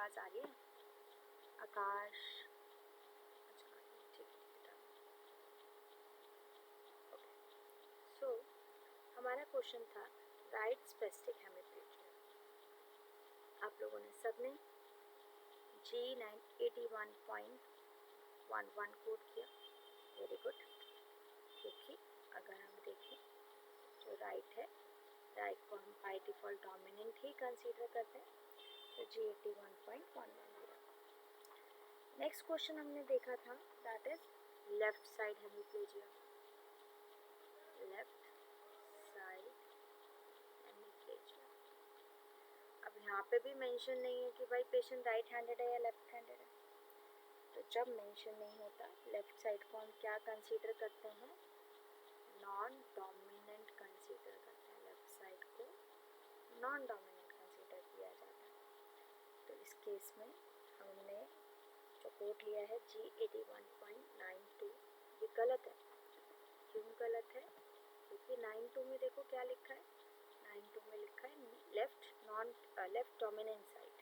आवाज़ आ रही है? आकाश, अच्छा ठीक है बेटा। ओके, सो हमारा क्वेश्चन था राइट स्पेसिफिक हेमिप्लेजिया। आप लोगों ने सबने G981.11 कोड किया, वेरी गुड। क्योंकि अगर हम देखें जो राइट है, राइट को हम by default dominant he consider करते हैं, तो G81.11। नेक्स्ट क्वेश्चन हमने देखा था that is left side hemiplegia. Left side hemiplegia. अब यहाँ पे भी मेंशन नहीं है कि भाई पेशेंट राइट हैंडेड है या लेफ्ट हैंडेड है, तो जब मेंशन नहीं होता लेफ्ट साइड को हम क्या कंसीडर करते हैं? नॉन डोमिनेंट कंसीडर करते हैं। लेफ्ट साइड को नॉन डोमिनेंट कंसीडर किया जाता है। तो इस केस में हमने जो कोड लिया है G81.92, ये गलत है। क्यों गलत है? क्योंकि 92 में देखो क्या लिखा है, 92 में लिखा है लेफ्ट डोमिनेंट साइड।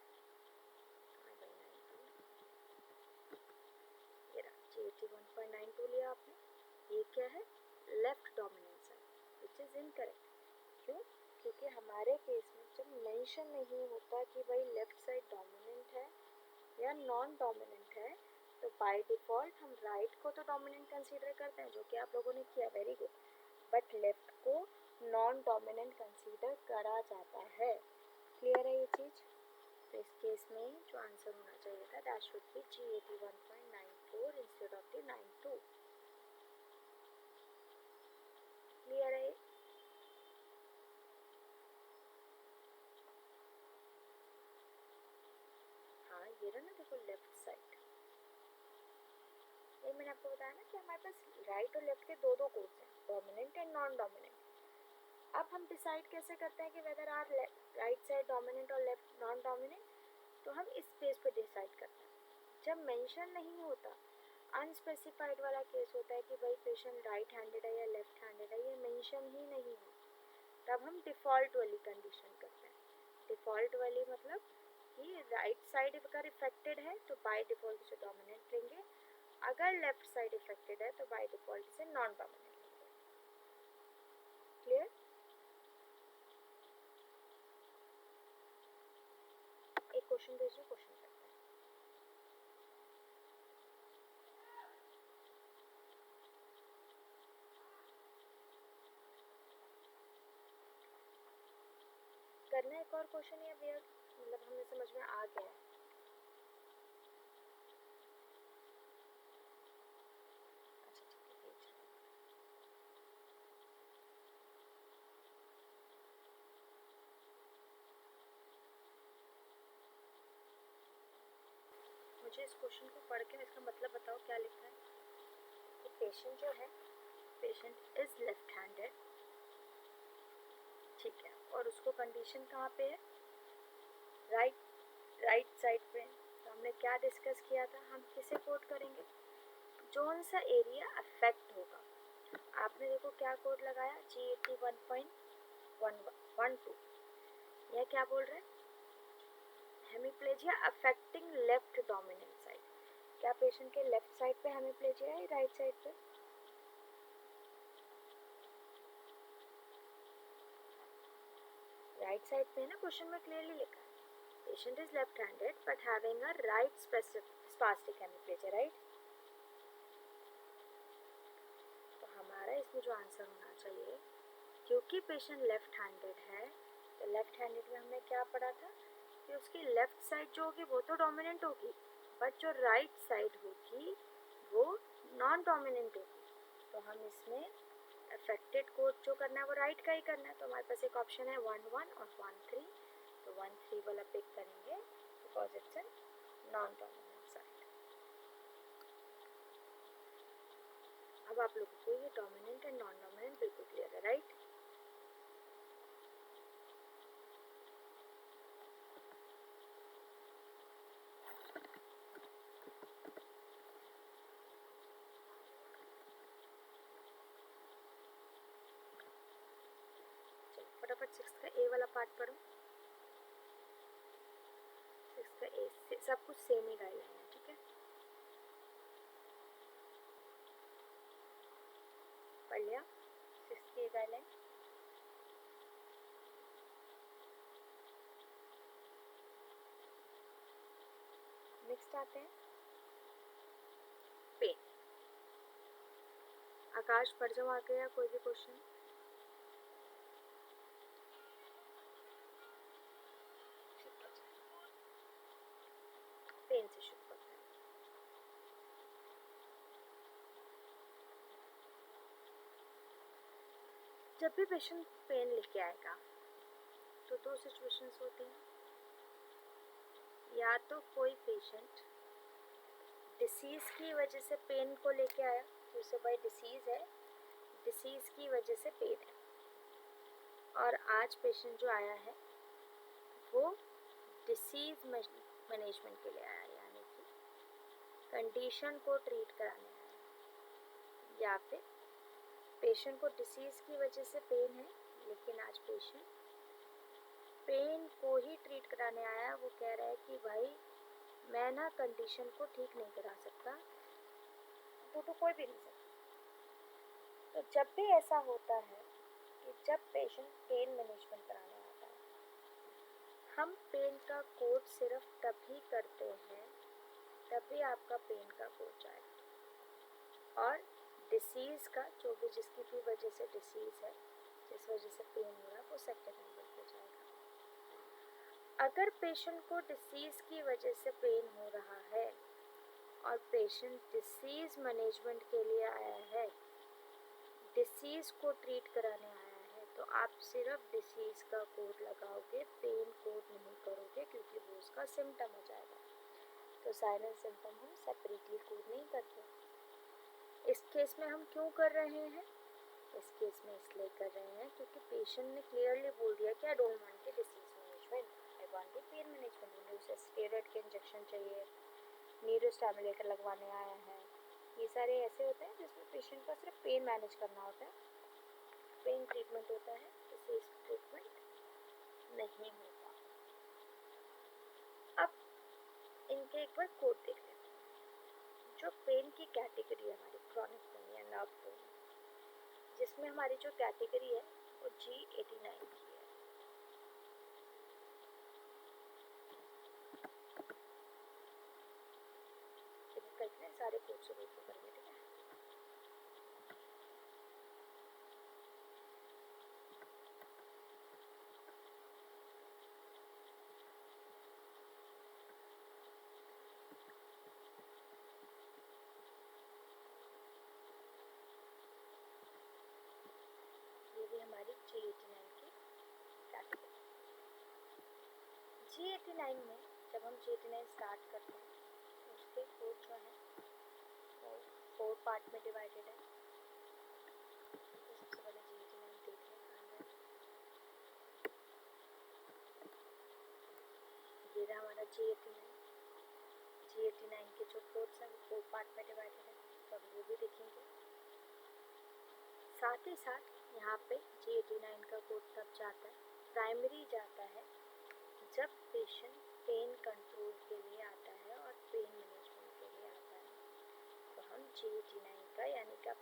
ये रहा G81.92 लिया आपने, ये क्या है? Left dominant side, which is incorrect. क्यों? क्योंकि हमारे केस में जब मेंशन नहीं होता कि भाई लेफ्ट साइड डोमिनेंट है या नॉन डोमिनेंट है, तो बाय डिफ़ॉल्ट हम राइट को तो डोमिनेंट कंसीडर करते हैं, जो कि आप लोगों ने किया, वेरी गुड। बट लेफ्ट को नॉन डोमिनेंट कंसीडर करा जाता है। क्लियर है ये चीज़? तो इस केस में जो आंसर होना चाहिए था that should be G81.94 instead of the 92। Clear है? हाँ, ये रहा ना, देखो लेफ्ट साइड। ये मैंने आपको बताया ना कि हमारे पास राइट और लेफ्ट के दो कोड्स हैं, डोमिनेंट एंड नॉन डोमिनेंट। अब हम डिसाइड कैसे करते हैं कि whether are right side dominant और लेफ्ट नॉन डोमिनेंट? तो हम इस बेस पे डिसाइड करते हैं। जब मेंशन नहीं होता, अनस्पेसिफाइड वाला केस होता है कि भाई पेशेंट राइट हैंडेड है या लेफ्ट हैंडेड है, ये मेंशन ही नहीं है, तब हम डिफ़ॉल्ट वाली कंडीशन करते हैं। डिफ़ॉल्ट वाली मतलब कि राइट साइड अगर इफेक्टेड है तो बाय डिफ़ॉल्ट इसे डोमिनेंट लेंगे, अगर लेफ्ट साइड इफेक्टेड है तो बाय डिफ़ॉल्ट इसे नॉन डोमिनेंट लेंगे। क्लियर? एक क्वेश्चन भेजिए, क्वेश्चन करते हैं। करना है एक और क्वेश्चन या भैया मतलब हमें समझ में आ गया है? अच्छा ठीक है, भेज रहा हूँ। मुझे इस क्वेश्चन को पढ़ के इसका मतलब बताओ क्या लिखा है। कि पेशेंट जो है, पेशेंट इज लेफ्ट हैंडेड, ठीक है, और उसको कंडीशन कहाँ पे है? राइट साइड पे। तो हमने क्या डिस्कस किया था, हम किसे कोड करेंगे? जोन सा एरिया अफेक्ट होगा। आपने देखो क्या कोड लगाया, G81.12। यह क्या बोल रहे हैं? Hemiplegia affecting left dominant side. क्या पेशेंट के लेफ्ट साइड पे हेमिप्लेजिया है, राइट साइड पे? राइट साइड पे है ना, क्वेश्चन में क्लियरली लिखा है patient is left handed but having a right spastic hemiplegia, right? तो हमारा इसमें जो आंसर होना चाहिए, क्योंकि पेशेंट लेफ्ट हैंडेड है, तो लेफ्ट हैंडेड में हमने क्या पढ़ा था कि उसकी लेफ्ट साइड जो होगी वो तो डोमिनेंट होगी, बट जो राइट साइड होगी वो नॉन डोमिनेंट होगी। तो हम इसमें अफेक्टेड कोड जो करना है वो राइट का ही करना है। तो हमारे पास एक ऑप्शन है 11 और 13, तो 13 वाला पिक करेंगे because it's an non dominant side. अब आप लोगों को ये डोमिनेंट एंड नॉन डोमिनेंट बिल्कुल क्लियर है, राइट? चलो फटाफट 6 का ए वाला पार्ट पढ़ो। 6 का ए, सब कुछ सेम ही गाइडलाइन है, ठीक है। पढ़ लिया 6 की गाइडलाइन। नेक्स्ट आते हैं पेन। आकाश पढ़ जाओ आगे, या कोई भी क्वेश्चन? पेन से शुरू करते हैं। जब भी पेशेंट पेन लेके आएगा तो दो सिचुएशंस होती हैं। या तो कोई पेशेंट डिसीज़ की वजह से पेन को लेके आया, तो उसे भाई डिसीज़ है, डिसीज़ की वजह से पेन है। और आज पेशेंट जो आया है वो डिसीज़ मैनेजमेंट के लिए आया है, यानी कि कंडीशन को ट्रीट कराने आया है। या फिर पेशेंट को डिसीज़ की वजह से पेन है, लेकिन आज पेशेंट पेन को ही ट्रीट कराने आया। वो कह रहा है कि भाई मैं ना कंडीशन को ठीक नहीं करा सकता, तो कोई भी रीज़न। तो जब भी ऐसा होता है कि जब पेशेंट पेन मैनेजमेंट कराने आता है, हम पेन का कोड सिर्फ तभी करते हैं तभी आपका पेन का कोड जाएगा। और डिसीज़ का जो भी जिसकी भी वजह से डिसीज़ है, जिस वजह से पेन हो रहा है, वो सेकेंड नंबर पे जाएगा। अगर पेशेंट को डिसीज़ की वजह से पेन हो रहा है और पेशेंट डिसीज़ मैनेजमेंट के लिए आया है, डिसीज़ को ट्रीट कराने आया है, तो आप सिर्फ डिसीज़ का कोड लगाओगे, पेन कोड नहीं करोगे, क्योंकि वो उसका सिम्टम हो जाएगा। तो साइन एंड सिम्टम हम सेपरेटली कोड नहीं करते। इस केस में हम क्यों कर रहे हैं? इस केस में इसलिए कर रहे हैं क्योंकि पेशेंट ने क्लियरली बोल दिया कि I don't want the disease management, I want the pain management. मुझे उसे स्टेरॉइड के इंजेक्शन चाहिए, न्यूरोस्टिमुलेटर लगवाने आया है। ये सारे ऐसे होते हैं जिसमें पेशेंट का सिर्फ पेन मैनेज करना होता है, पेन ट्रीटमेंट होता है, डिसीज ट्रीटमेंट नहीं होता। अब इनके एक बार कोड देख लेते हैं। जो पेन की कैटेगरी है हमारी क्रॉनिक पेन या नर्व पेन, जिसमें हमारी जो कैटेगरी है वो G89 की है। करते हैं सारे कोड से देख के करेंगे, ठीक है। ये भी हमारी G89 की कैटेगरी। G89 में जब हम G89 स्टार्ट करते हैं तो उसके कोड जो है वो 4 पार्ट में डिवाइडेड है। तो सबसे पहले G89 देख लें। ये रहा हमारा G89। G89 के जो कोड्स हैं वो 4 पार्ट में डिवाइडेड है, तो अब वो भी देखेंगे। साथ ही साथ यहाँ पे G89 का कोड तब जाता है, प्राइमरी जाता है जब पेशेंट पेन कंट्रोल के लिए आता है और पेन मैनेजमेंट के लिए आता है। तो हम G89 का यानी कि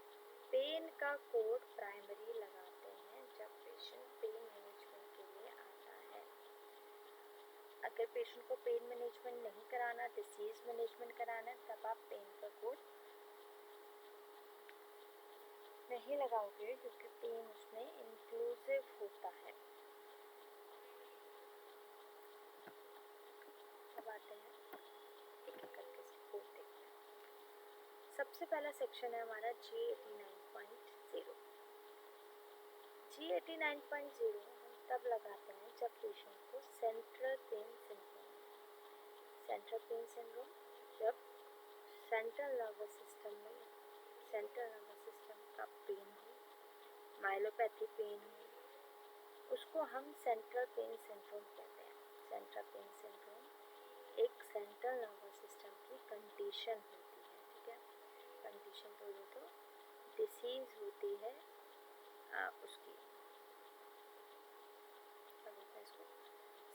पेन का कोड प्राइमरी लगाते हैं जब पेशेंट पेन मैनेजमेंट के लिए आता है। अगर पेशेंट को पेन मैनेजमेंट नहीं कराना, डिसीज मैनेजमेंट कराना है, तब आप पेन का कोड नहीं लगाओगे, क्योंकि पेन उसमें इंक्लूसिव होता है। अब आते हैं एक एक करके कोड देखते हैं। सबसे पहला सेक्शन है हमारा G89.0। G89.0 हम तब लगाते हैं जब पेशेंट को central pain syndrome, central pain syndrome जब सेंट्रल नर्वस सिस्टम में सेंट्रल नर्वस सिस्टम का पेन हो, माइलोपैथी पेन हो, उसको हम सेंट्रल पेन सिंड्रोम कहते हैं। सेंट्रल पेन सिंड्रोम एक सेंट्रल नर्वस सिस्टम की कंडीशन होती है, ठीक है। कंडीशन बोलो तो डिसीज होती है उसकी, क्या बोलते हैं इसको,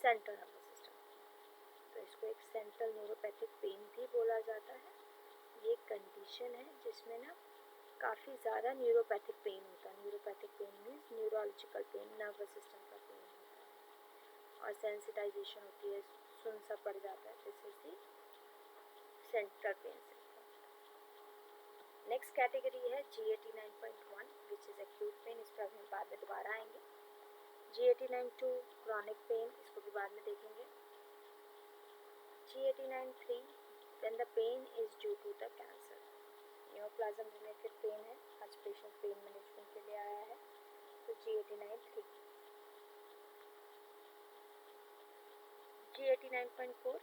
सेंट्रल नर्वस सिस्टम। तो इसको जिसको एक सेंट्रल न्यूरोपैथिक पेन भी बोला जाता है। ये कंडीशन है जिसमें ना काफ़ी ज़्यादा न्यूरोपैथिक पेन होता है। Neuropathic pain means neurological pain, nervous system का पेन होता है और सेंसिटाइजेशन होती है, सुन सा पड़ जाता है। This is the central pain syndrome. Next category है G89.1 which is acute pain. इस पर हम बाद में दोबारा आएंगे। G89.2 क्रॉनिक पेन, इसको भी बाद में देखेंगे। G89.3 when the pain is due to the cancer, neuroplasm related pen है। आज पेशेंट पेन मैनेजमेंट के लिए आया है, तो G89.3। G89.4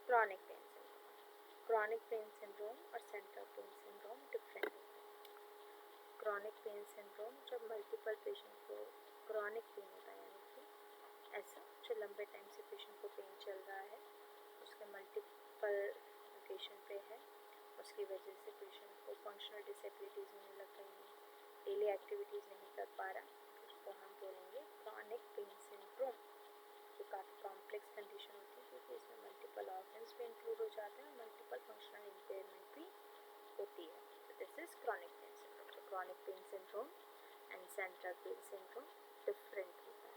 chronic pain syndrome. Chronic pain syndrome और सेंट्रल पेन सिंड्रोम डिफरेंट होते हैं। क्रॉनिक पेन सिंड्रोम जब मल्टीपल पेशेंट को क्रॉनिक पेन होता है, यानी कि ऐसा जो लंबे टाइम से पेशेंट को पेन चल रहा है, उसके मल्टीपल लोकेशन पे है, उसकी वजह से पेशेंट को फंक्शनल डिसेबिलिटीज़ होने लग गई हैं, डेली एक्टिविटीज़ नहीं कर पा रहा, उसको हम बोलेंगे क्रॉनिक पेन सिंड्रोम, जो काफ़ी कॉम्प्लेक्स कंडीशन होती है क्योंकि इसमें मल्टीपल ऑर्गन्स भी इंक्लूड हो जाते हैं और मल्टीपल फंक्शनल इम्पेयरमेंट भी होती है। तो this is chronic pain syndrome. तो chronic pain syndrome and central pain syndrome different होता है।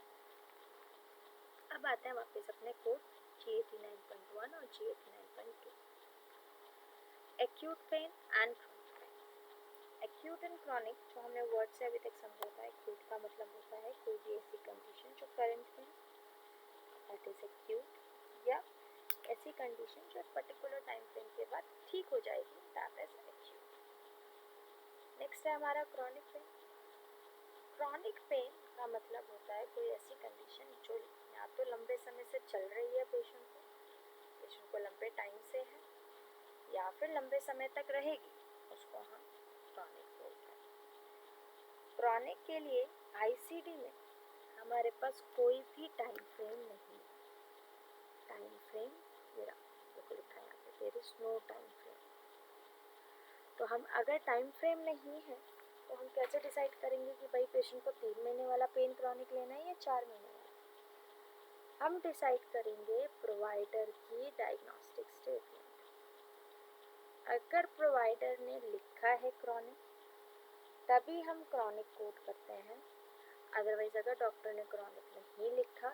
अब आते हैं वापस अपने कोड G89.1 और G89.2। Acute pain and chronic pain. Acute and chronic जो हमने वर्ड से अभी तक समझा था, एक्यूट का मतलब होता है कोई भी ऐसी कंडीशन जो करंट में, दैट इज एक्यूट, या ऐसी कंडीशन जो एक पर्टिकुलर टाइम फ्रेम के बाद ठीक हो जाएगी, दैट इज एक्यूट। नेक्स्ट है हमारा क्रॉनिक पेन। क्रॉनिक पेन का मतलब होता है कोई ऐसी कंडीशन जो या तो लंबे समय से चल रही है पेशेंट को लंबे टाइम से है, या फिर लंबे समय तक रहेगी, उसको हम क्रॉनिक बोलते हैं। क्रॉनिक के लिए आईसीडी में हमारे पास कोई भी टाइम फ्रेम नहीं है। टाइम फ्रेम मेरा देखो लिखा है यहाँ पे, there is no time frame. तो हम अगर टाइम फ्रेम नहीं है तो हम कैसे डिसाइड करेंगे कि भाई पेशेंट को 3 महीने वाला पेन क्रॉनिक लेना है या 4 महीने वाला? हम डिसाइड करेंगे प्रोवाइडर की डायग्नोस्टिक स्टेटमेंट। अगर प्रोवाइडर ने लिखा है क्रॉनिक, तभी हम क्रॉनिक कोड करते हैं। अदरवाइज अगर डॉक्टर ने क्रॉनिक नहीं लिखा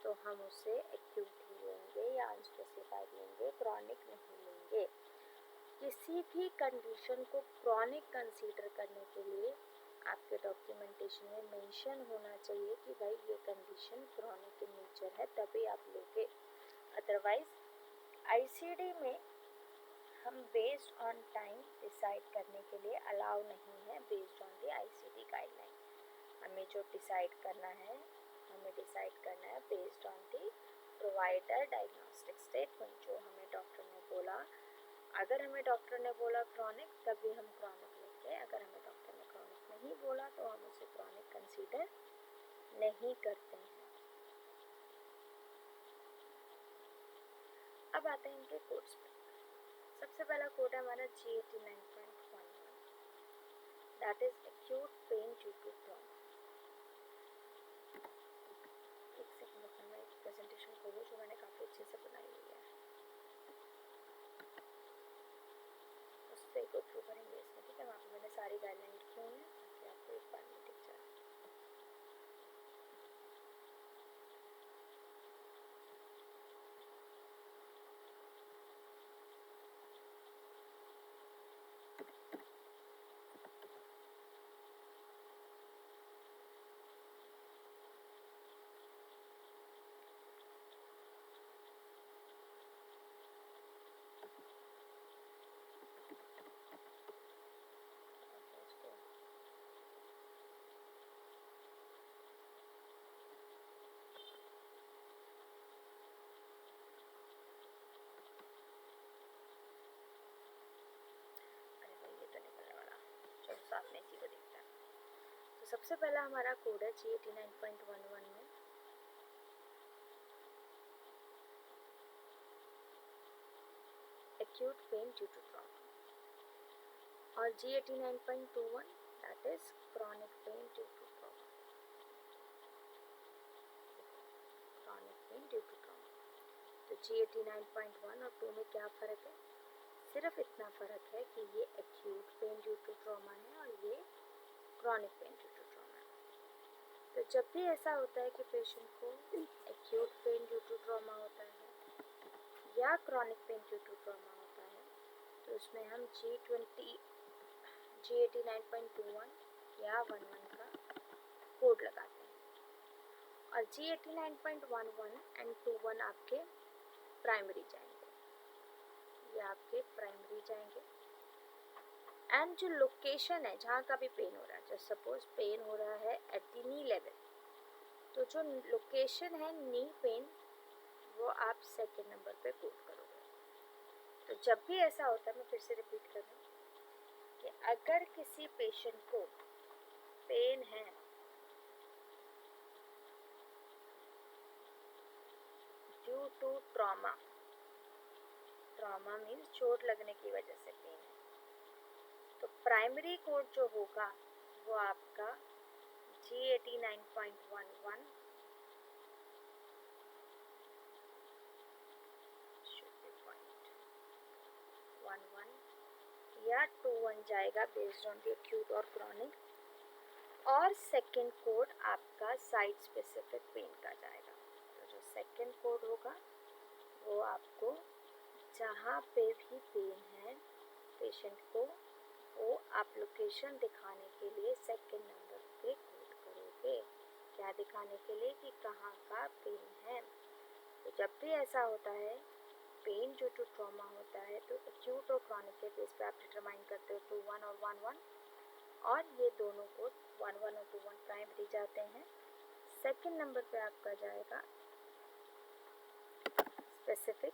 तो हम उसे एक्यूट ही लेंगे या अनस्पेसिफाइड लेंगे, क्रॉनिक नहीं लेंगे। किसी भी कंडीशन को क्रॉनिक कंसीडर करने के लिए आपके डॉक्यूमेंटेशन में मेंशन होना चाहिए कि भाई ये कंडीशन क्रॉनिक इन नेचर है, तभी आप लोगे। अदरवाइज आईसीडी में हम बेस्ड ऑन टाइम डिसाइड करने के लिए अलाउ नहीं है, based on the ICD guideline. हमें जो डिसाइड करना है, हमें डिसाइड करना है based on the provider diagnostic statement, जो हमें डॉक्टर ने बोला। अगर हमें डॉक्टर ने बोला क्रॉनिक, तभी हम क्रॉनिक लेंगे। अगर हमें डॉक्टर ने क्रॉनिक नहीं बोला तो हम उसे क्रॉनिक कंसीडर नहीं करते हैं। अब आते हैं इनके कोड्स पे। सबसे पहला कोड है हमारा G89.11, that is acute pain due to trauma. एक सेकंड रुकना, मैं एक प्रेजेंटेशन खोलूँ जो मैंने काफ़ी अच्छे से बनाई हुई है, उससे गो थ्रू करेंगे इसमें, ठीक है। वहाँ पर मैंने सारी गाइडलाइन लिखी हुई हैं ताकि आपको एक बार में दिख जाए। साथ में इसी को देखते हैं। तो सबसे पहला हमारा कोड है G89.11 में acute pain due to trauma, और G89.21 that is chronic pain due to trauma. Chronic pain due to trauma. तो G89.1 और 2 में क्या फ़र्क है? सिर्फ इतना फ़र्क है कि ये acute pain due to trauma है और ये chronic pain due to trauma है। तो जब भी ऐसा होता है कि पेशेंट को acute pain due to trauma होता है या chronic pain due to trauma होता है, तो उसमें हम G89.21 या 11 का कोड लगाते हैं। और G89.11 एंड 21 आपके प्राइमरी जाएंगे, ये आपके प्राइमरी जाएंगे। एंड जो लोकेशन है जहाँ का भी पेन हो रहा है, जैसे सपोज पेन हो रहा है एट द नी लेवल, तो जो लोकेशन है नी पेन वो आप सेकेंड नंबर पे कोड करोगे। तो जब भी ऐसा होता है, मैं फिर से रिपीट कर रही हूँ कि अगर किसी पेशेंट को पेन है due to trauma, trauma means चोट लगने की वजह से पेन है, तो प्राइमरी कोड जो होगा वो आपका G89.11 या 21 जाएगा बेस्ड ऑन द एक्यूट और क्रॉनिक, और सेकेंड कोड आपका साइट स्पेसिफिक पेन का जाएगा। तो जो सेकेंड कोड होगा वो आपको जहाँ पे भी पेन है पेशेंट को, वो आप लोकेशन दिखाने के लिए सेकेंड नंबर पे कोड करोगे। क्या दिखाने के लिए? कि कहाँ का पेन है। तो जब भी ऐसा होता है पेन ड्यू टू ट्रॉमा होता है, तो एक्यूट और क्रॉनिक के बेस पे आप डिटरमाइन करते हो 21 और 11, और ये दोनों कोड 11 और 21 प्राइमरी जाते हैं। सेकेंड नंबर पे आपका जाएगा स्पेसिफिक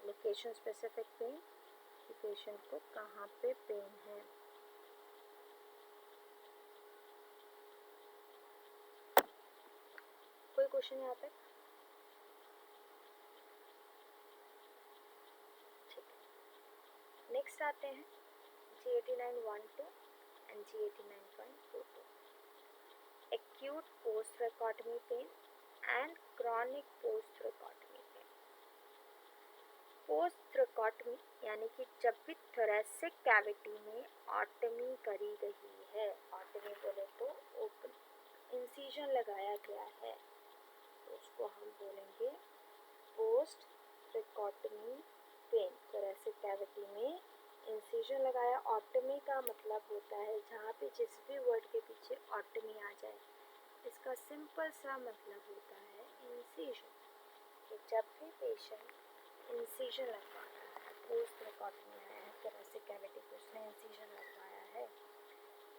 लोकेशन स्पेसिफिक पेन, कि पेशेंट को कहाँ पे पेन है। कोई क्वेश्चन यहाँ तक? ठीक है, नेक्स्ट आते हैं G89.12 and G89.22, acute post thoracotomy pain and chronic post thoracotomy pain. Post thoracotomy यानी कि जब भी थोरैसिक कैविटी में ऑटमी करी गई है, ऑटमी बोले तो ओपन इंसिजन लगाया गया है, तो उसको हम बोलेंगे post thoracotomy pen. Thoracic cavity में इंसिजन लगाया, ऑटमी का मतलब होता है जहाँ पे जिस भी वर्ड के पीछे ऑटमी आ जाए, इसका सिंपल सा मतलब होता है इंसिजन। कि जब भी पेशेंट इंसिजन लगवाता है, पोस्ट थ्रैकोटमी आया है, थोरैसिक कैविटी को उसने इंसिजन लगवाया है,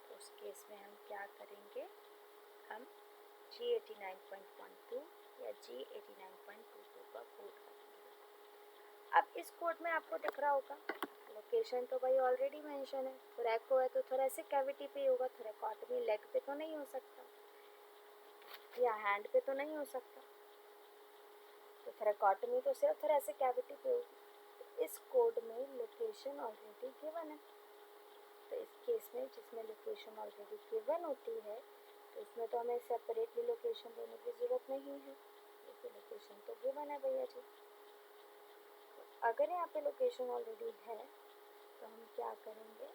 तो उस केस में हम क्या करेंगे? हम G89.12 या G89.22 का कोड करेंगे। अब इस कोड में आपको दिख रहा होगा लोकेशन तो भाई ऑलरेडी मेंशन है, थोरैको है तो थोरैसिक कैविटी पे होगा, थोरैकोटमी लेग पे तो नहीं हो सकता या हैंड पे तो नहीं हो सकता, तो थोरैकोटमी तो सिर्फ थोरैसिक कैविटी पे होगी। तो इस कोड में लोकेशन ऑलरेडी गिवन है, तो इस केस में जिसमें लोकेशन ऑलरेडी गिवन होती है, तो उसमें तो हमें सेपरेटली लोकेशन देने की ज़रूरत नहीं है, क्योंकि लोकेशन तो गिवन है भैया जी। तो अगर यहाँ पे लोकेशन ऑलरेडी है, तो हम क्या करेंगे?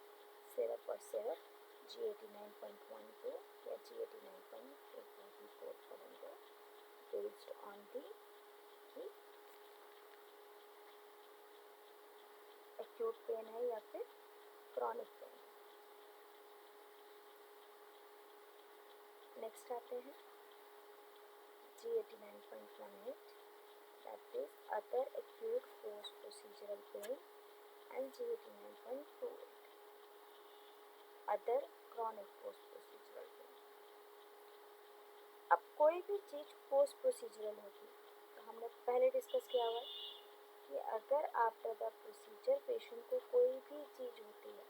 सिर्फ और सिर्फ G89.12 या G89.22 ही कोड करेंगे based on the acute pain है या फिर क्रॉनिक पेन। नेक्स्ट आते हैं G89.18, that is other acute post procedural pain, and G89.28, other chronic post procedural pain। अब कोई भी चीज़ पोस्ट प्रोसीजरल होगी, तो हमने पहले डिस्कस किया हुआ है कि अगर आफ्टर द प्रोसीजर पेशेंट को कोई भी चीज़ होती है,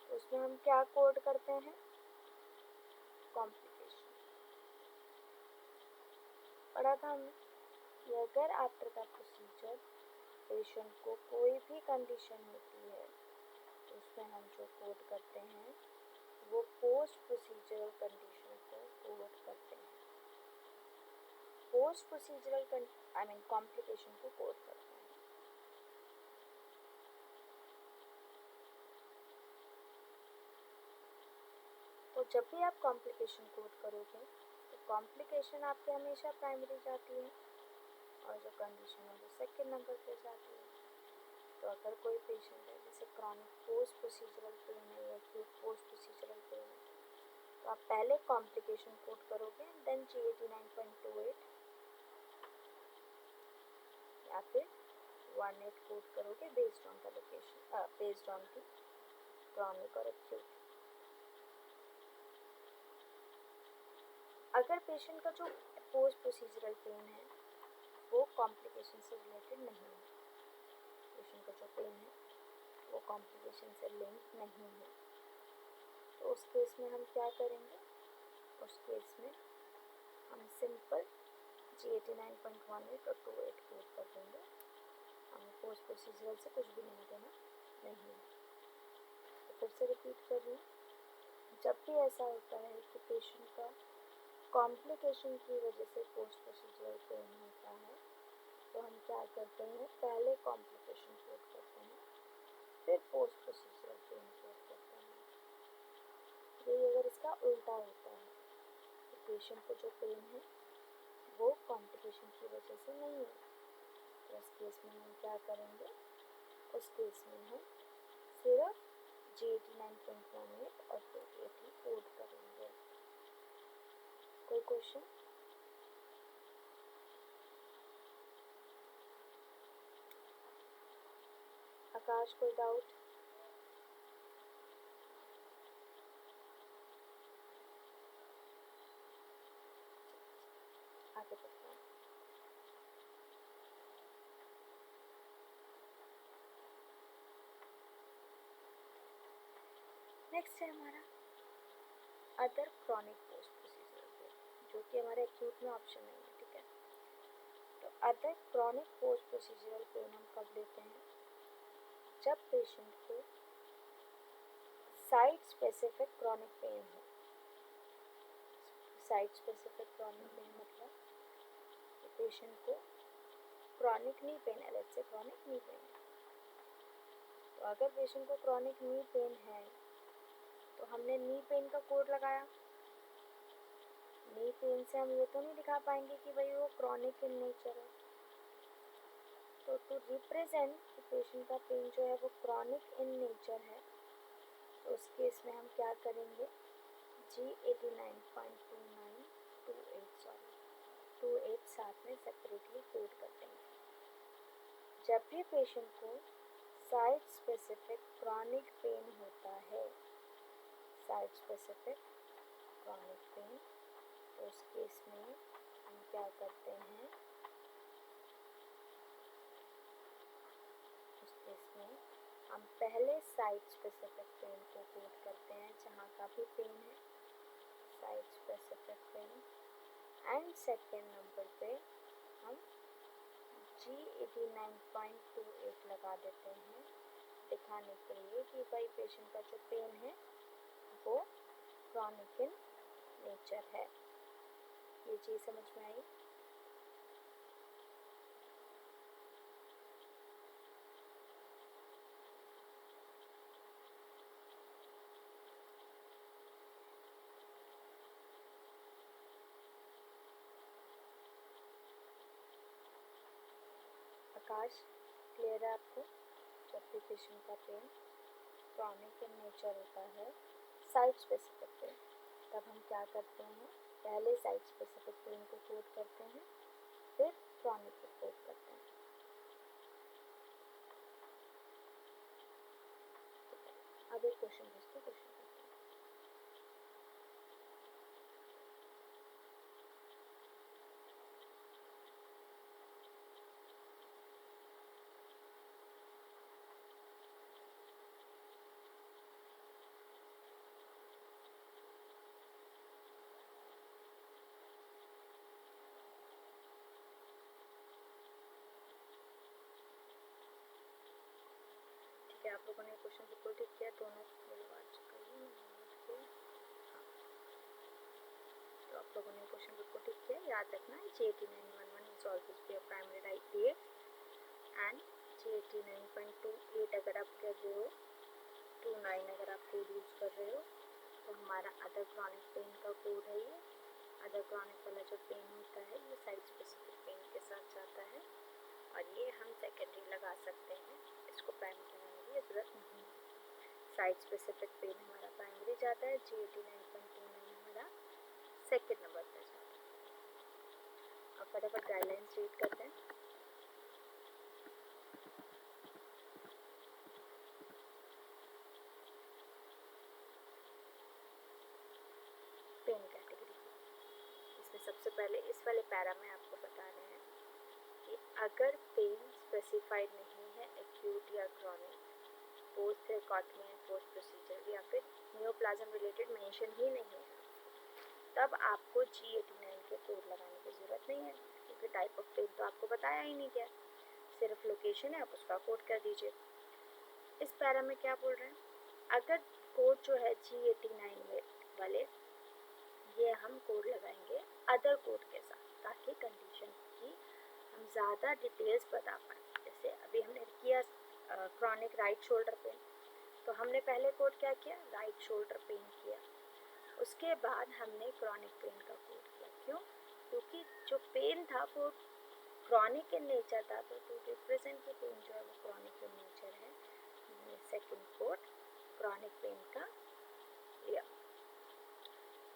तो उसमें हम क्या कोड करते हैं? कॉम्प्लिकेशन। पढ़ा था हमने कि अगर आफ्टर द प्रोसीजर पेशेंट को कोई भी कंडीशन होती है, तो उसमें हम जो कोड करते हैं वो पोस्ट प्रोसीजरल कंडीशन को कोड करते हैं। पोस्ट प्रोसीजरल कॉम्प्लिकेशन को कोड करते हैं। तो जब भी आप कॉम्प्लिकेशन कोड करोगे तो कॉम्प्लिकेशन आपके हमेशा प्राइमरी जाती है और जो कंडीशन है वो सेकेंड नंबर पे जाती है। तो अगर कोई पेशेंट है जैसे क्रॉनिक पोस्ट प्रोसीजरल पेन है या एक्यूट पोस्ट प्रोसीजरल पेन है, तो आप पहले कॉम्प्लिकेशन कोड करोगे, देन G89.28 या फिर 18 कोड करोगे based on the location, based on the chronic और एक्यूट। अगर पेशेंट का जो पोस्ट प्रोसीजरल पेन है वो कॉम्प्लिकेशन से रिलेटेड नहीं है, पेशेंट का जो पेन है वो कॉम्प्लिकेशन से लिंक नहीं है, तो उस केस में हम क्या करेंगे? उस केस में हम सिंपल G89.18 और 28 कोड कर देंगे, हमें पोस्ट प्रोसीजरल से कुछ भी नहीं देना नहीं है। तो फिर से रिपीट कर रही हूँ, जब भी ऐसा होता है कि पेशेंट का कॉम्प्लिकेशन की वजह से पोस्ट प्रोसीजरल पेन होता है, तो हम क्या करते हैं? पहले कॉम्प्लिकेशन कोड करते हैं, फिर पोस्ट प्रोसीजरल पेन कोड करते हैं। यही अगर इसका उल्टा होता है तो पेशेंट को जो पेन है वो कॉम्प्लिकेशन की वजह से नहीं है, तो उस केस में हम क्या करेंगे? उस केस में हम सिर्फ G89.18 और 28 ही कोड करेंगे। कोई क्वेश्चन? आकाश, कोई डाउट? आगे बढ़ते हैं। नेक्स्ट है हमारा other chronic post procedural pain, जो कि हमारे एक्यूट में ऑप्शन नहीं है, ठीक है। तो other chronic post procedural pain हम कब लेते हैं? जब पेशेंट को साइट स्पेसिफिक क्रॉनिक पेन हो। साइट स्पेसिफिक क्रॉनिक पेन मतलब पेशेंट को क्रॉनिक नी पेन है, let's say chronic knee pain है, तो अगर पेशेंट को क्रॉनिक नी पेन है तो हमने नी पेन का कोड लगाया। नी पेन से हम ये तो नहीं दिखा पाएंगे कि भाई वो क्रॉनिक इन नेचर है, तो टू रिप्रेजेंट पेशेंट का पेन जो है वो क्रॉनिक इन नेचर है, तो उस केस में हम क्या करेंगे? G89.29 28 साथ में सेपरेटली कोड कर देंगे। जब भी पेशेंट को साइट स्पेसिफिक क्रॉनिक पेन होता है, साइट स्पेसिफिक क्रॉनिक पेन, तो उस केस में हम क्या करते हैं? उस केस में हम पहले साइट स्पेसिफिक पेन को कोड करते हैं, जहाँ का भी पेन है site specific pain, and second number पे हम G89.28 लगा देते हैं, दिखाने के लिए कि भाई पेशेंट का जो पेन है वो क्रॉनिक इन नेचर है। ये चीज़ समझ में आई? आकाश, क्लियर है आपको? जब भी पेशेंट का पेन क्रॉनिक इन नेचर होता है, साइट स्पेसिफिक पेन, तब हम क्या करते हैं? पहले साइट स्पेसिफिक पेन को कोड करते हैं, फिर क्रॉनिक को कोड करते हैं। अब एक क्वेश्चन पूछते हैं, क्वेश्चन करते हैं। ठीक है, आप लोगों ने क्वेश्चन बिल्कुल ठीक किया, दोनों मेरी बात कर रही हूँ, तो आप लोगों ने क्वेश्चन बुक को ठीक किया, याद रखना है G8911 is always be a primary right date and G89.28 अगर आप कर रहे हो, 29 अगर आप कोड यूज़ कर रहे हो तो हमारा अदर क्रॉनिक पेन का कोड है ये। अदर क्रॉनिक वाला जो पेन होता है ये साइड स्पेसिफिक पेन के साथ जाता है और ये हम सेकेंडरी लगा सकते हैं, इसको प्राइमरी लगाने की ज़रूरत नहीं है। साइड स्पेसिफिक पेन हमारा प्राइमरी जाता है, G89.29 हमारा सेकेंड नंबर पर जाता है। अब फटाफट गाइडलाइंस रीड करते हैं। पेन कैटेगरी, इसमें सबसे पहले इस वाले पैरा में आपको बता रहे हैं कि अगर पेन स्पेसिफाइड नहीं है एक्यूट या chronic, post thoracotomy and post procedure या फिर नियोप्लाज्म रिलेटेड मेंशन ही नहीं है, तब आपको G89 के कोड लगाने की ज़रूरत नहीं है, क्योंकि टाइप ऑफ पेन तो आपको बताया ही नहीं गया, सिर्फ लोकेशन है, आप उसका कोड कर दीजिए। इस पैरा में क्या बोल रहे हैं, अगर कोड जो है G89 वाले ये हम कोड लगाएंगे अदर कोड के साथ, ताकि कंडीशन की हम ज़्यादा डिटेल्स बता पाएँ। जैसे अभी हमने किया क्रॉनिक राइट शोल्डर पेन, तो हमने पहले कोड क्या किया, राइट शोल्डर पेन किया, उसके बाद हमने क्रॉनिक पेन का कोड किया। क्यों? क्योंकि जो पेन था वो क्रॉनिक इन नेचर था, तो टू रिप्रेजेंट की पेन जो है वो क्रॉनिक इन नेचर है, हमने सेकेंड कोड क्रॉनिक पेन का लिया।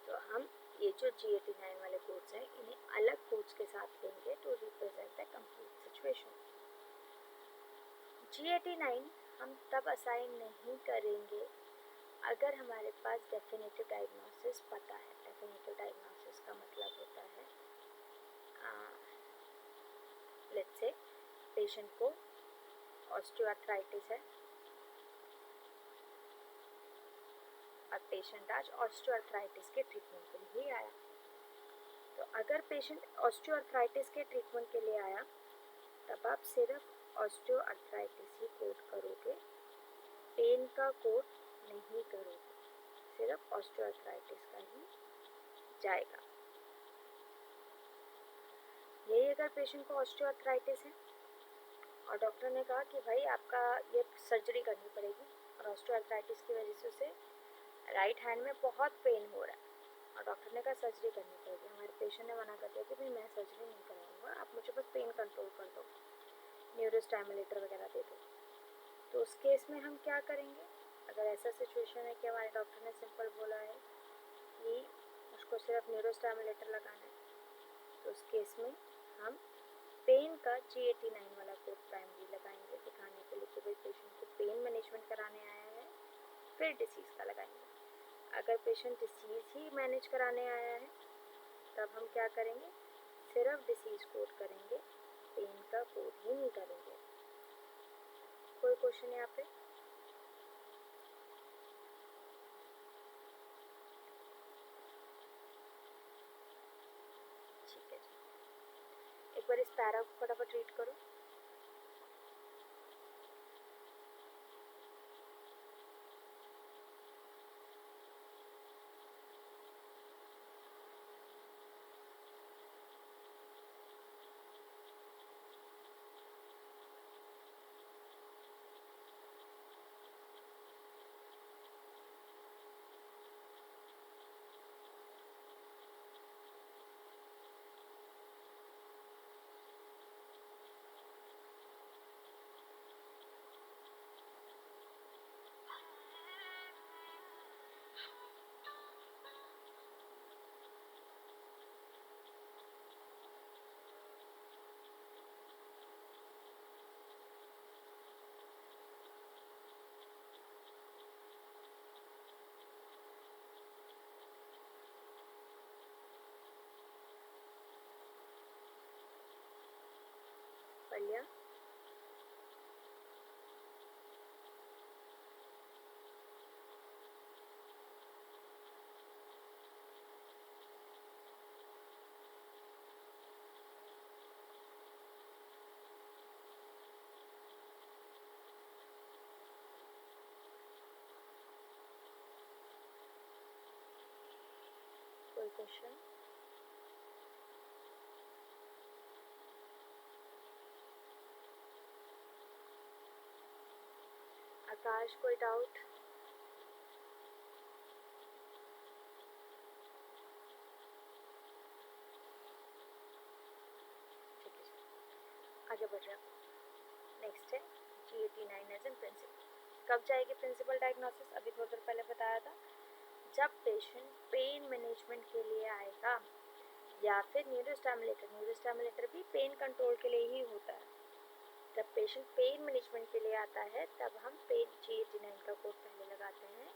तो हम ये जो G89 वाले कोड्स हैं इन्हें अलग कोड्स के साथ लेंगे to represent the complete situation. G89 हम तब असाइन नहीं करेंगे अगर हमारे पास डेफिनेटिव डायग्नोसिस पता है। डेफिनेटिव डायग्नोसिस का मतलब होता है लेट्स से पेशेंट को ऑस्टियोआर्थराइटिस है और पेशेंट आज ऑस्टियोआर्थराइटिस के ट्रीटमेंट के लिए ही आया। तो अगर पेशेंट ऑस्टियोआर्थराइटिस के ट्रीटमेंट के लिए आया तब आप सिर्फ ऑस्टियोआर्थराइटिस ही कोड करोगे, पेन का कोड नहीं करोगे, सिर्फ ऑस्टियोआर्थराइटिस का ही जाएगा। यही अगर पेशेंट को ऑस्टियोआर्थराइटिस है और डॉक्टर ने कहा कि भाई आपका ये सर्जरी करनी पड़ेगी और ऑस्टियोआर्थराइटिस की वजह से उसे राइट हैंड में बहुत पेन हो रहा है और डॉक्टर ने कहा सर्जरी करनी पड़ेगी, हमारे पेशेंट ने मना कर दिया कि भाई मैं सर्जरी नहीं करवाऊँगा, आप मुझे बस पेन कंट्रोल कर दो, न्यूरोस्टिमुलेटर वगैरह दे दो। तो उस केस में हम क्या करेंगे, अगर ऐसा सिचुएशन है कि हमारे डॉक्टर ने सिंपल बोला है कि उसको सिर्फ न्यूरोस्टिमुलेटर लगाना है, तो उस केस में हम पेन का G89 वाला कोड प्राइमरी लगाएंगे, दिखाने के लिए कि भाई पेशेंट को पेन मैनेजमेंट कराने आया है, फिर डिसीज़ का लगाएंगे। अगर पेशेंट डिसीज़ ही मैनेज कराने आया है तब हम क्या करेंगे, सिर्फ डिसीज़ कोड करेंगे, पेन का कोड ही नहीं करेंगे। कोई क्वेश्चन यहाँ पे? ठीक है जी, एक बार इस पैरा को फटाफट रीड करो। पढ़ लिया? कोई क्वेश्चन? आकाश, कोई डाउट? ठीक है, आगे बढ़ रहे हैं। नेक्स्ट है G89 एज एन प्रिंसिपल। कब जाएगी प्रिंसिपल डायग्नोसिस? अभी थोड़ी देर पहले बताया था, जब पेशेंट पेन मैनेजमेंट के लिए आएगा या फिर न्यूरोस्टिमुलेटर भी पेन कंट्रोल के लिए ही होता है। जब पेशेंट पेन मैनेजमेंट के लिए आता है तब हम पेन G89 का कोड पहले लगाते हैं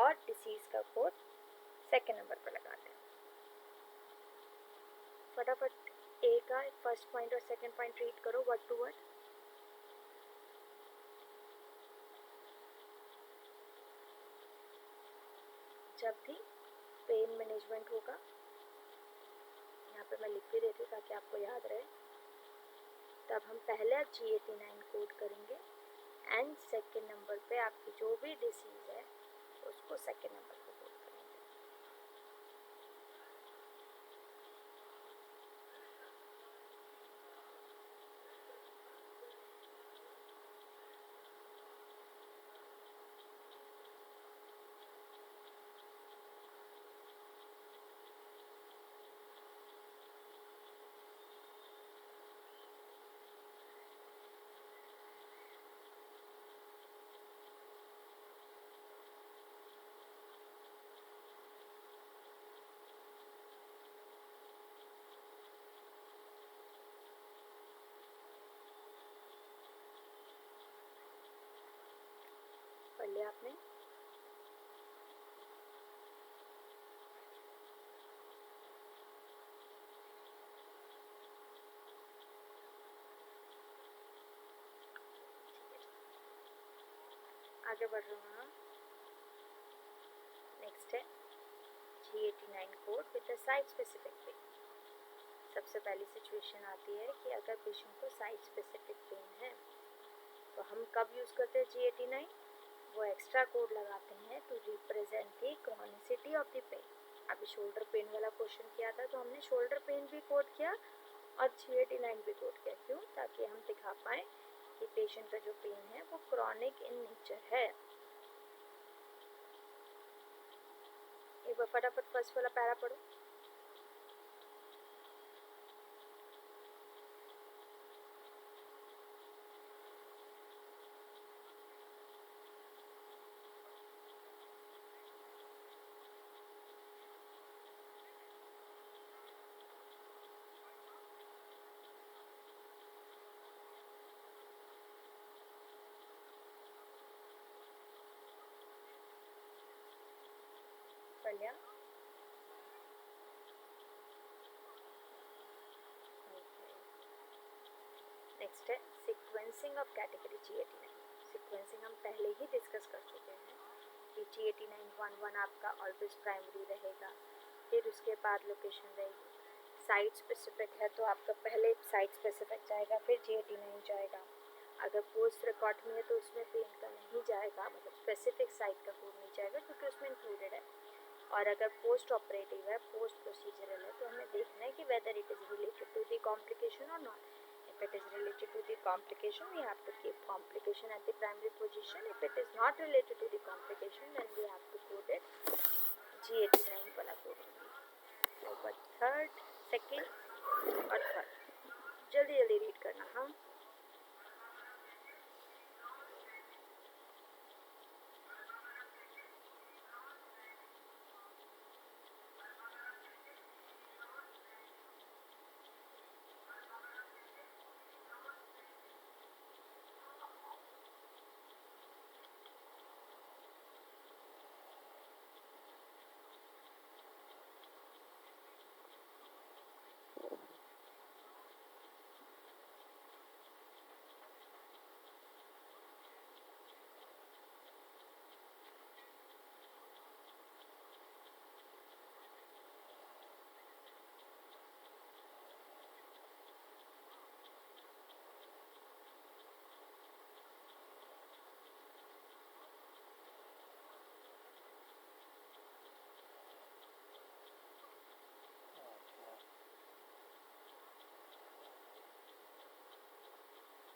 और डिसीज का कोड सेकेंड नंबर पर लगाते हैं। फटाफट ए का फर्स्ट पॉइंट और सेकेंड पॉइंट रीड करो वर्ड टू वर्ड। जब भी पेन मैनेजमेंट होगा, यहाँ पे मैं लिख भी देती हूँ ताकि आपको याद रहे, तब हम पहले G89 कोड करेंगे एंड सेकेंड नंबर पे आपकी जो भी डिसीज है उसको सेकेंड नंबर पे कोड करेंगे। पढ़ लिया आपने? आगे बढ़ रहे हैं। नेक्स्ट है G89 code with the site specific pain. सबसे पहली सिचुएशन आती है कि अगर पेशेंट को साइट स्पेसिफिक पेन है तो हम कब यूज़ करते हैं G89? वो एक्स्ट्रा कोड लगाते हैं to represent the chronicity of the pain. अभी शोल्डर पेन वाला क्वेश्चन किया था तो हमने शोल्डर पेन भी कोड किया और G89 भी कोड किया। क्यों? ताकि हम दिखा पाएँ कि पेशेंट का जो पेन है वो क्रॉनिक इन नेचर है। एक बार फटाफट फर्स्ट वाला पैरा पढ़ो। पढ़ लिया? नेक्स्ट है sequencing of category G89। Sequencing हम पहले ही डिस्कस कर चुके हैं कि G89 1 आपका ऑलवेज प्राइमरी रहेगा, फिर उसके बाद लोकेशन रहेगी। साइट स्पेसिफिक है तो आपका पहले साइट स्पेसिफिक जाएगा, फिर G89 जाएगा। अगर पोस्ट रिकॉर्ड में है तो उसमें पेन का नहीं जाएगा, मतलब स्पेसिफिक साइट का कोड नहीं जाएगा क्योंकि उसमें इंक्लूडेड है। और अगर पोस्ट ऑपरेटिव है, पोस्ट प्रोसीजरल है, तो हमें देखना है कि whether it is related to the complication और not. If it is related to the complication, we have to keep complication at the primary position. If it is not related to the complication, then we have to code it G89 वाला code। over third, second और third जल्दी जल्दी read करना। हाँ,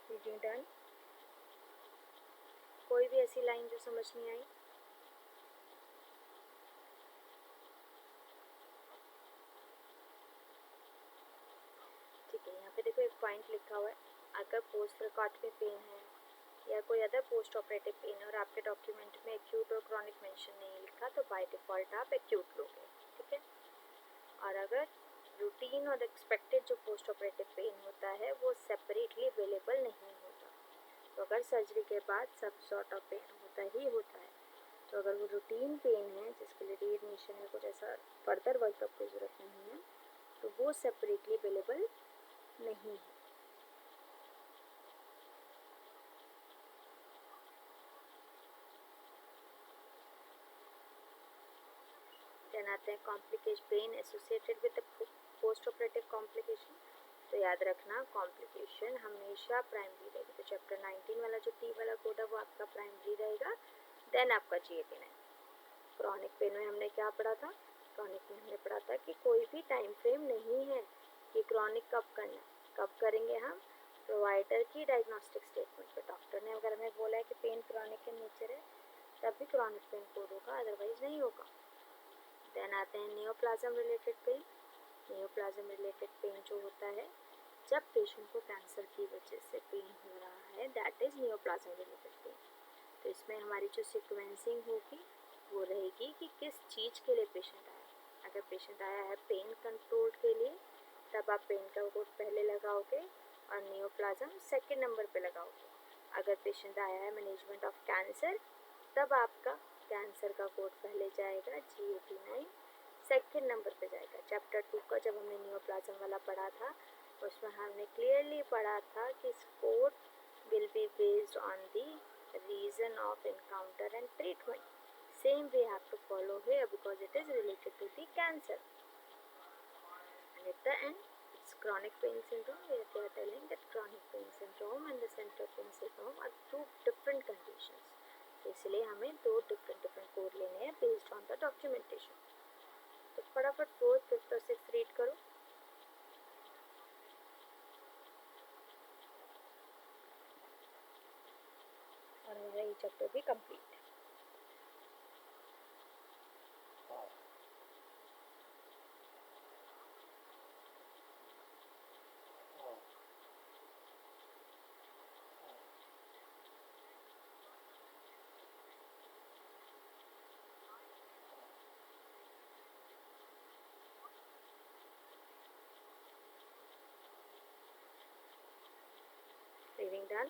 reading done. कोई भी ऐसी line जो समझ नहीं आई? ठीक है, यहाँ पे देखो एक पॉइंट लिखा हुआ है, अगर पोस्ट रिकॉर्डिक पेन है या कोई अदर पोस्ट ऑपरेटिव पेन और आपके डॉक्यूमेंट में एक्यूट और क्रॉनिक मेंशन नहीं लिखा तो बाय डिफ़ॉल्ट आप एक्यूट लोगे, ठीक है। और अगर रूटीन और एक्सपेक्टेड जो पोस्ट ऑपरेटिव पेन होता है वो सेपरेटली अवेलेबल नहीं होता, तो अगर सर्जरी के बाद सब सॉर्ट ऑफ पेन होता ही होता है, तो अगर वो रूटीन पेन है जिसके लिए रीएडमिशन या कुछ ऐसा फर्दर वर्कअप की ज़रूरत नहीं है तो वो सेपरेटली अवेलेबल नहीं है। देन आते हैं complication pen associated with post operative complication. तो याद रखना कॉम्प्लिकेशन हमेशा प्राइमरी रहेगी, तो चैप्टर 19 वाला जो टी वाला कोड है वो आपका प्राइमरी रहेगा, देन आपका GAT9। क्रॉनिक पेन में हमने क्या पढ़ा था? क्रॉनिक में हमने पढ़ा था कि कोई भी टाइम फ्रेम नहीं है कि क्रॉनिक कब करना है, कब करेंगे हम? प्रोवाइडर की डायग्नोस्टिक स्टेटमेंट पे। डॉक्टर ने अगर हमें बोला है कि पेन क्रॉनिक के नेचर है तब भी क्रॉनिक पेन कोड होगा, अदरवाइज नहीं होगा। देन आते हैं neoplasm related pen. Neoplasm related pen जो होता है जब पेशेंट को कैंसर की वजह से पेन हो रहा है, that is neoplasm related pen. तो इसमें हमारी जो सिक्वेंसिंग होगी वो रहेगी कि किस चीज़ के लिए पेशेंट आया। अगर पेशेंट आया है पेन कंट्रोल के लिए तब आप पेन का कोड पहले लगाओगे और नियोप्लाज्म सेकेंड नंबर पे लगाओगे। अगर पेशेंट आया है मैनेजमेंट ऑफ कैंसर तब आपका कैंसर का कोड पहले जाएगा, GAT9 सेकेंड नंबर पे जाएगा। चैप्टर 2 का जब हमने नियोप्लाज्म वाला पढ़ा था उसमें हमने क्लियरली पढ़ा था कि code will be based on the reason of encounter and treatment. Same way have to follow here because it is related to the cancer. And at the end, it's chronic pain syndrome where they are telling that chronic pain syndrome and the central pain syndrome are two different conditions. तो इसलिए हमें दो different code लेने हैं based on the documentation। तो फटाफट 4th, 5th और 6th read करो। और हमारा ये चैप्टर भी कंप्लीट है। Reading done.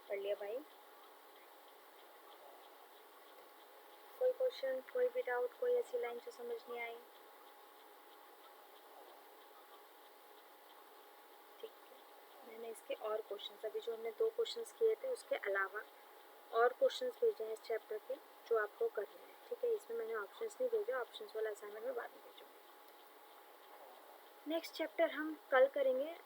पढ़ लिया भाई? कोई क्वेश्चन, कोई भी डाउट, कोई ऐसी लाइन जो समझ नहीं आई? ठीक है, मैंने इसके और क्वेश्चंस, अभी जो हमने 2 क्वेश्चंस किए थे उसके अलावा और क्वेश्चंस भेजे हैं इस चैप्टर के जो आपको करने हैं, ठीक है। इसमें मैंने ऑप्शंस नहीं भेजे, ऑप्शंस वाला असाइनमेंट में बाद में भेजूँगी। नेक्स्ट चैप्टर हम कल करेंगे।